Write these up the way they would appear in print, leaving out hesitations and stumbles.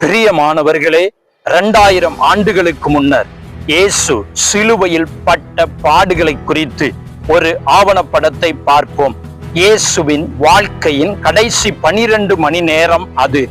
பிரியமானவர்களே, 2000 ஆண்டுகளுக்கு முன்னர் இயேசு சிலுவையில் பட்ட பாடுகளை குறித்து ஒரு ஆவணப்படத்தை பார்ப்போம். இயேசுவின் வாழ்க்கையின் கடைசி 12 மணி நேரம் அது.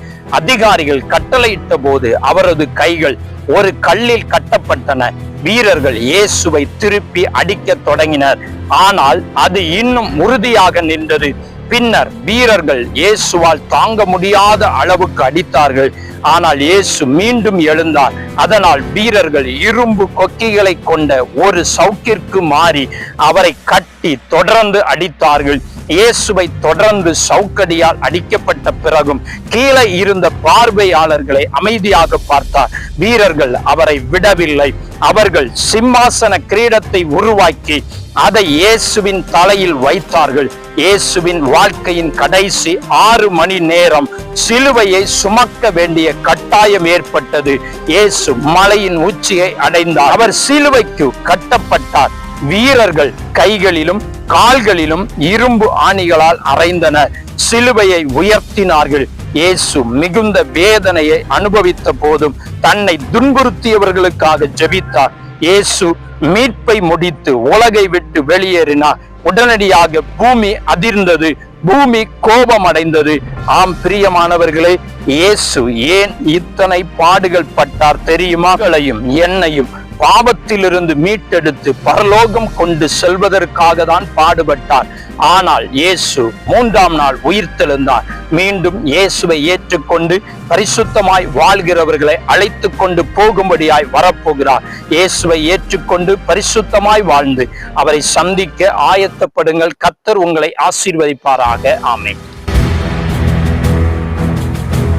அதிகாரிகள் கட்டளையிட்ட போது அவரது கைகள் ஒரு கல்லில் கட்டப்பட்டன. வீரர்கள் இயேசுவை திருப்பி அடிக்க தொடங்கினர். ஆனால் அது இன்னும் உறுதியாக நின்றது. பின்னர் வீரர்கள் இயேசுவால் தாங்க முடியாத அளவுக்கு அடித்தார்கள். ஆனால் இயேசு மீண்டும் எழுந்தார். அதனால் வீரர்கள் இரும்பு கொக்கிகளை கொண்ட ஒரு சவுக்கிற்கு மாறி அவரை கட்டி தொடர்ந்து அடித்தார்கள். இயேசுவை தொடர்ந்து சவுக்கடியால் அடிக்கப்பட்ட பிறகும் கீழே இருந்த பார்வையாளர்களை அமைதியாக பார்த்தார். வீரர்கள் அவரை விடவில்லை. அவர்கள் சிம்மாசன கிரீடத்தை உருவாக்கி அதை இயேசுவின் தலையில் வைத்தார்கள். இயேசுவின் வாழ்க்கையின் கடைசி 6 மணி நேரம் சிலுவையை சுமக்க வேண்டிய கட்டாயம் ஏற்பட்டது. இயேசு மலையின் உச்சியை அடைந்தார். அவர் சிலுவைக்கு கட்டப்பட்டார். வீரர்கள் கைகளிலும் கால்களிலும் இரும்பு ஆணிகளால் அறைந்தனர். சிலுவையை உயர்த்தினார்கள். இயேசு மிகுந்த வேதனையை அனுபவித்த போதும் தன்னை துன்புறுத்தியவர்களுக்காக ஜெபித்தார். இயேசு மீட்பை முடித்து உலகை விட்டு வெளியேறினார். உடனடியாக பூமி அதிர்ந்தது. பூமி கோபம் அடைந்தது. ஆம் பிரியமானவர்களே, இயேசு ஏன் இத்தனை பாடுகள் பட்டார் தெரியுமா? என்னையும் பாவத்திலிருந்து மீட்டெடுத்து பரலோகம் கொண்டு செல்வதற்காக தான் பாடுபட்டார். ஆனால் இயேசு 3ஆம் நாள் உயிர்த்தெழுந்தார். மீண்டும் இயேசுவை ஏற்றுக்கொண்டு பரிசுத்தமாய் வாழ்கிறவர்களை அழைத்து கொண்டு போகும்படியாய் வரப்போகிறார். இயேசுவை ஏற்றுக்கொண்டு பரிசுத்தமாய் வாழ்ந்து அவரை சந்திக்க ஆயத்தப்படுங்கள். கர்த்தர் உங்களை ஆசீர்வதிப்பாராக. ஆமென்.